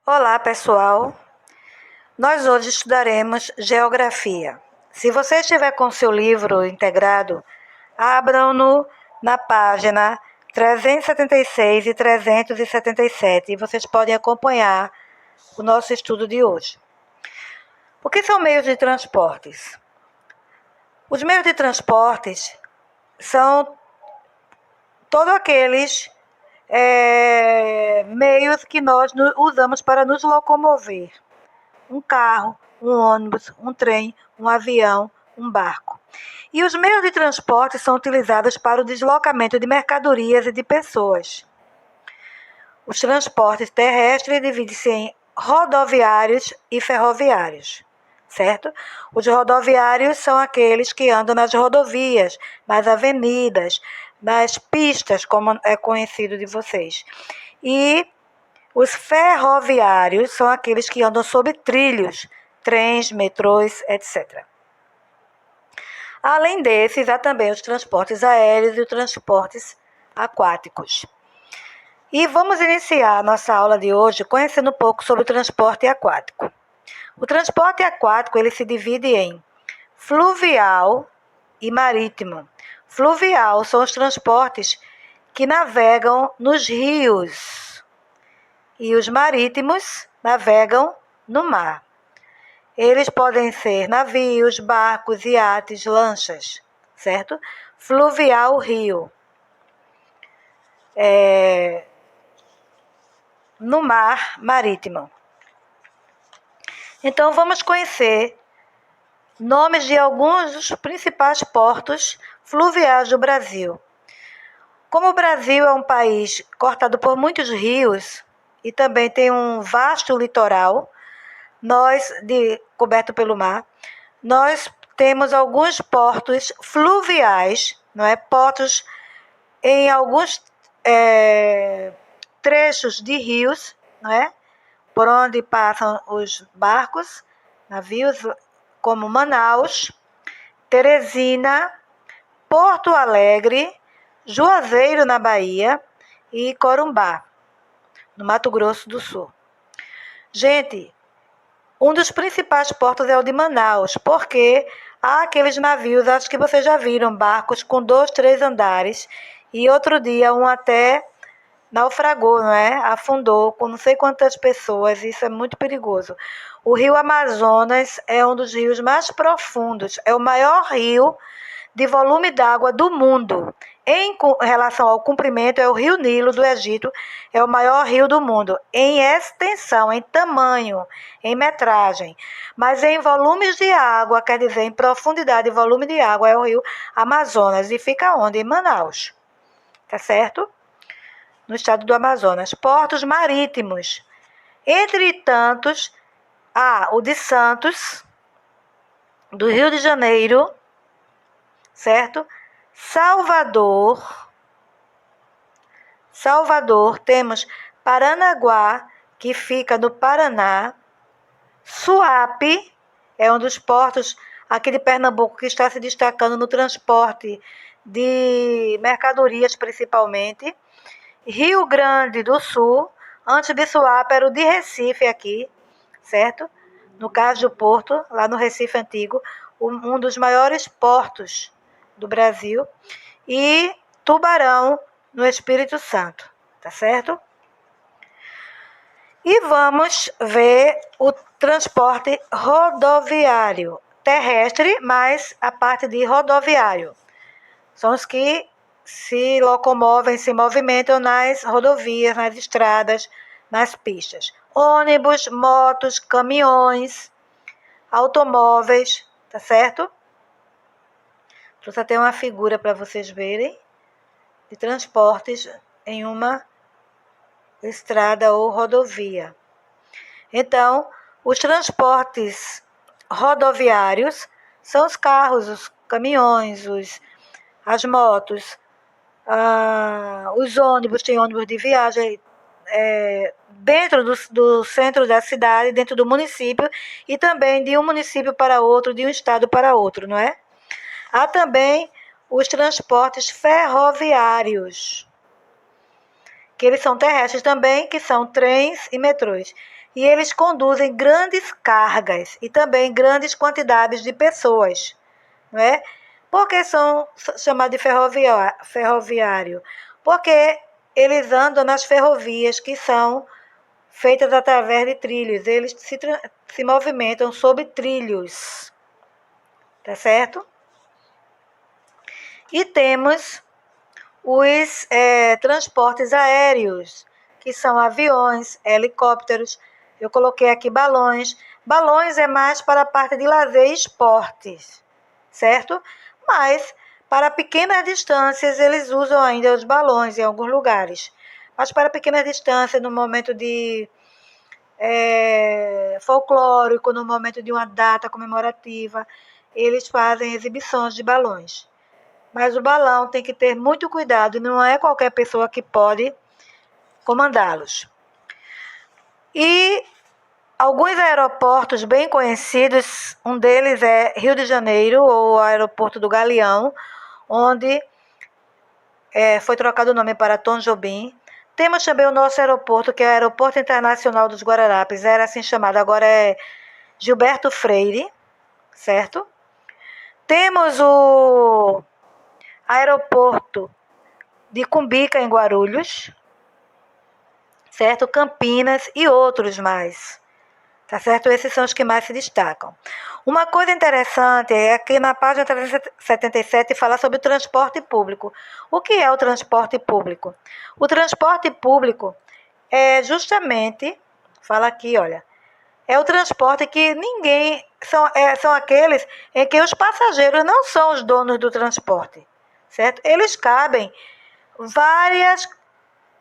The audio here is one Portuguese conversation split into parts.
Olá, pessoal. Nós hoje estudaremos geografia. Se você estiver com seu livro integrado, abram-no na página 376 e 377 e vocês podem acompanhar o nosso estudo de hoje. O que são meios de transportes? Os meios de transportes são todos aqueles meios que nós usamos para nos locomover. Um carro, um ônibus, um trem, um avião, um barco. E os meios de transporte são utilizados para o deslocamento de mercadorias e de pessoas. Os transportes terrestres dividem-se em rodoviários e ferroviários, certo? Os rodoviários são aqueles que andam nas rodovias, nas avenidas, nas pistas, como é conhecido de vocês. E os ferroviários são aqueles que andam sobre trilhos, trens, metrôs, etc. Além desses, há também os transportes aéreos e os transportes aquáticos. E vamos iniciar a nossa aula de hoje conhecendo um pouco sobre o transporte aquático. O transporte aquático ele se divide em fluvial e marítimo. Fluvial são os transportes que navegam nos rios e os marítimos navegam no mar. Eles podem ser navios, barcos, iates, lanchas, certo? Fluvial, rio. No mar, marítimo. Então, vamos conhecer nomes de alguns dos principais portos fluviais do Brasil. Como o Brasil é um país cortado por muitos rios e também tem um vasto litoral, coberto pelo mar, nós temos alguns portos fluviais, não é? Portos em alguns trechos de rios, não é? Por onde passam os barcos, navios, como Manaus, Teresina, Porto Alegre, Juazeiro, na Bahia, e Corumbá, no Mato Grosso do Sul. Gente, um dos principais portos é o de Manaus, porque há aqueles navios, acho que vocês já viram, barcos com 2, 3 andares, e outro dia um até naufragou, não é? Afundou com não sei quantas pessoas, isso é muito perigoso. O rio Amazonas é um dos rios mais profundos, é o maior rio de volume d'água do mundo. Em relação ao comprimento, é o rio Nilo do Egito, é o maior rio do mundo, em extensão, em tamanho, em metragem. Mas em volumes de água, quer dizer, em profundidade e volume de água, é o rio Amazonas. E fica onde? Em Manaus. Tá certo? No estado do Amazonas. Portos marítimos. Entre tantos, há o de Santos, do Rio de Janeiro, certo? Salvador, temos Paranaguá, que fica no Paraná. Suape é um dos portos aqui de Pernambuco que está se destacando no transporte de mercadorias, principalmente. Rio Grande do Sul, antes de Suape era o de Recife aqui, certo? No caso do Porto, lá no Recife Antigo, um dos maiores portos do Brasil, e Tubarão, no Espírito Santo, tá certo? E vamos ver o transporte rodoviário, terrestre, mais a parte de rodoviário. São os que se locomovem, se movimentam nas rodovias, nas estradas, nas pistas. Ônibus, motos, caminhões, automóveis, tá certo? Trouxe até uma figura para vocês verem de transportes em uma estrada ou rodovia. Então, os transportes rodoviários são os carros, os caminhões, as motos, os ônibus, tem ônibus de viagem dentro do centro da cidade, dentro do município, e também de um município para outro, de um estado para outro, não é? Há também os transportes ferroviários, que eles são terrestres também, que são trens e metrôs. e eles conduzem grandes cargas e também grandes quantidades de pessoas, não é? Por que são chamados de ferroviário? Porque eles andam nas ferrovias que são feitas através de trilhos. Eles se movimentam sobre trilhos, tá certo? E temos os transportes aéreos, que são aviões, helicópteros. Eu coloquei aqui balões. Balões é mais para a parte de lazer e esportes, certo? Mas para pequenas distâncias eles usam ainda os balões em alguns lugares. Mas para pequenas distâncias, no momento de folclórico, no momento de uma data comemorativa, eles fazem exibições de balões. Mas o balão tem que ter muito cuidado, não é qualquer pessoa que pode comandá-los. E alguns aeroportos bem conhecidos, um deles é Rio de Janeiro, ou Aeroporto do Galeão, onde foi trocado o nome para Tom Jobim. Temos também o nosso aeroporto, que é o Aeroporto Internacional dos Guararapes, era assim chamado, agora é Gilberto Freire, certo? Temos o aeroporto de Cumbica, em Guarulhos, certo? Campinas e outros mais, tá certo? Esses são os que mais se destacam. Uma coisa interessante é que na página 377 fala sobre o transporte público. O que é o transporte público? O transporte público é justamente, fala aqui, olha, é o transporte que ninguém, são aqueles em que os passageiros não são os donos do transporte, certo? Eles cabem várias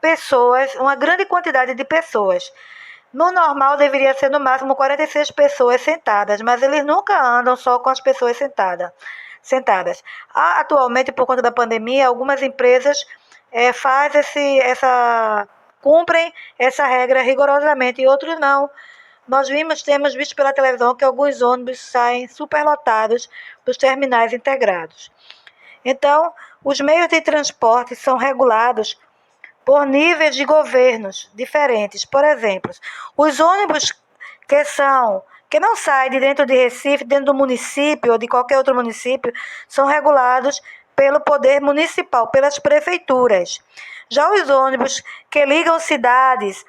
pessoas, uma grande quantidade de pessoas. No normal deveria ser no máximo 46 pessoas sentadas, mas eles nunca andam só com as pessoas sentadas. Atualmente, por conta da pandemia, algumas empresas cumprem essa regra rigorosamente e outros não. Nós temos visto pela televisão que alguns ônibus saem superlotados dos terminais integrados. Então, os meios de transporte são regulados por níveis de governos diferentes. Por exemplo, os ônibus que não saem de dentro de Recife, dentro do município ou de qualquer outro município, são regulados pelo poder municipal, pelas prefeituras. Já os ônibus que ligam cidades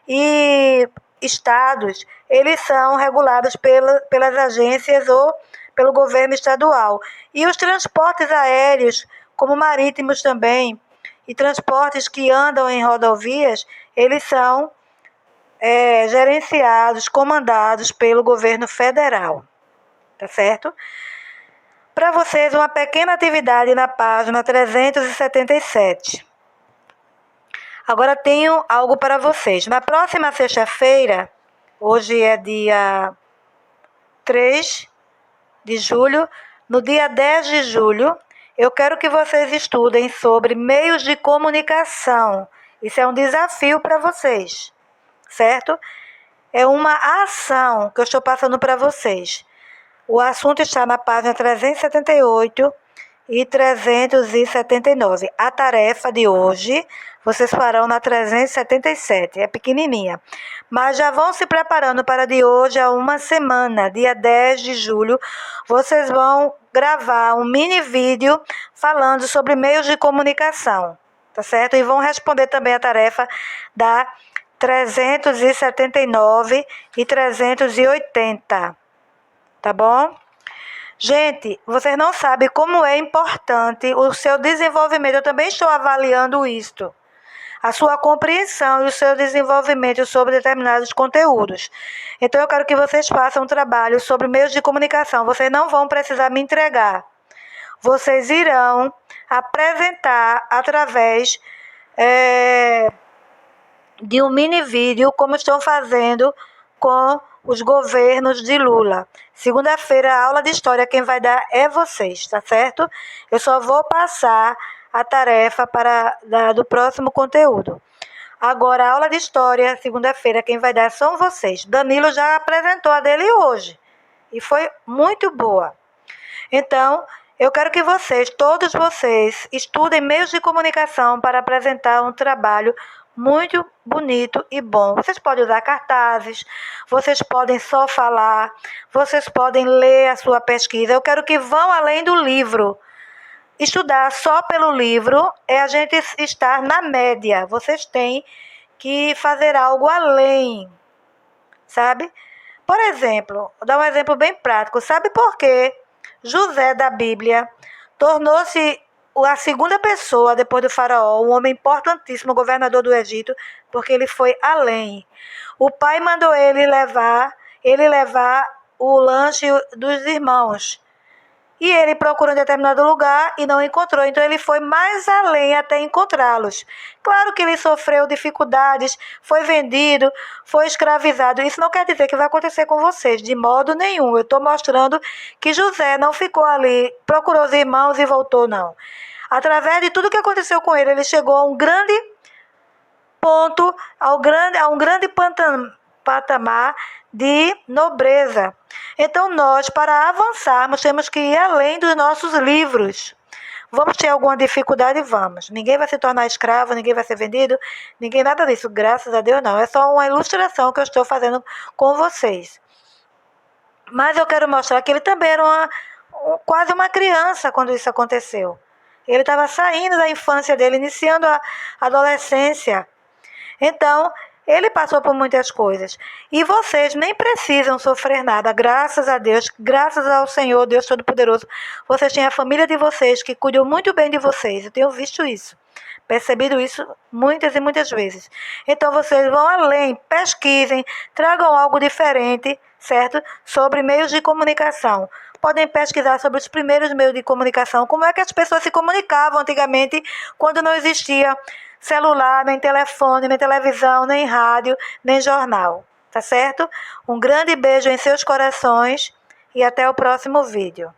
e estados, eles são regulados pelas agências ou pelo governo estadual. E os transportes aéreos, como marítimos também, e transportes que andam em rodovias, eles são gerenciados, comandados pelo governo federal, tá certo? Para vocês, uma pequena atividade na página 377. Agora tenho algo para vocês. Na próxima sexta-feira, hoje é dia 3 de julho, no dia 10 de julho, eu quero que vocês estudem sobre meios de comunicação. Isso é um desafio para vocês, certo? É uma ação que eu estou passando para vocês. O assunto está na página 378 e 379. A tarefa de hoje, vocês farão na 377, é pequenininha. Mas já vão se preparando para de hoje a uma semana, dia 10 de julho, vocês vão gravar um mini vídeo falando sobre meios de comunicação, tá certo? E vão responder também a tarefa da 379 e 380, tá bom? Gente, vocês não sabem como é importante o seu desenvolvimento. Eu também estou avaliando isto. A sua compreensão e o seu desenvolvimento sobre determinados conteúdos. Então, eu quero que vocês façam um trabalho sobre meios de comunicação. Vocês não vão precisar me entregar. Vocês irão apresentar através de um mini vídeo, como estão fazendo com os governos de Lula. Segunda-feira, a aula de história, quem vai dar é vocês, tá certo? Eu só vou passar a tarefa do próximo conteúdo. Agora, a aula de história, segunda-feira, quem vai dar são vocês. Danilo já apresentou a dele hoje e foi muito boa. Então, eu quero que vocês, todos vocês, estudem meios de comunicação para apresentar um trabalho muito bonito e bom. Vocês podem usar cartazes, vocês podem só falar, vocês podem ler a sua pesquisa. Eu quero que vão além do livro. Estudar só pelo livro é a gente estar na média. Vocês têm que fazer algo além, sabe? Por exemplo, vou dar um exemplo bem prático. Sabe por quê? José da Bíblia tornou-se a segunda pessoa depois do faraó, um homem importantíssimo, governador do Egito, porque ele foi além. O pai mandou ele levar o lanche dos irmãos. E ele procurou em determinado lugar e não encontrou. Então ele foi mais além até encontrá-los. Claro que ele sofreu dificuldades, foi vendido, foi escravizado. Isso não quer dizer que vai acontecer com vocês, de modo nenhum. Eu estou mostrando que José não ficou ali, procurou os irmãos e voltou, não. Através de tudo que aconteceu com ele, ele chegou a um grande ponto, a um grande patamar de nobreza. Então nós, para avançarmos, temos que ir além dos nossos livros. Vamos ter alguma dificuldade? Vamos. Ninguém vai se tornar escravo, ninguém vai ser vendido, ninguém nada disso. Graças a Deus não. É só uma ilustração que eu estou fazendo com vocês. Mas eu quero mostrar que ele também era quase uma criança quando isso aconteceu. Ele estava saindo da infância dele, iniciando a adolescência. Então, ele passou por muitas coisas. E vocês nem precisam sofrer nada. Graças a Deus, graças ao Senhor, Deus Todo-Poderoso. Vocês têm a família de vocês que cuidam muito bem de vocês. Eu tenho visto isso. Percebido isso muitas e muitas vezes. Então, vocês vão além, pesquisem, tragam algo diferente, certo? Sobre meios de comunicação. Podem pesquisar sobre os primeiros meios de comunicação. Como é que as pessoas se comunicavam antigamente, quando não existia celular, nem telefone, nem televisão, nem rádio, nem jornal. Tá certo? Um grande beijo em seus corações e até o próximo vídeo.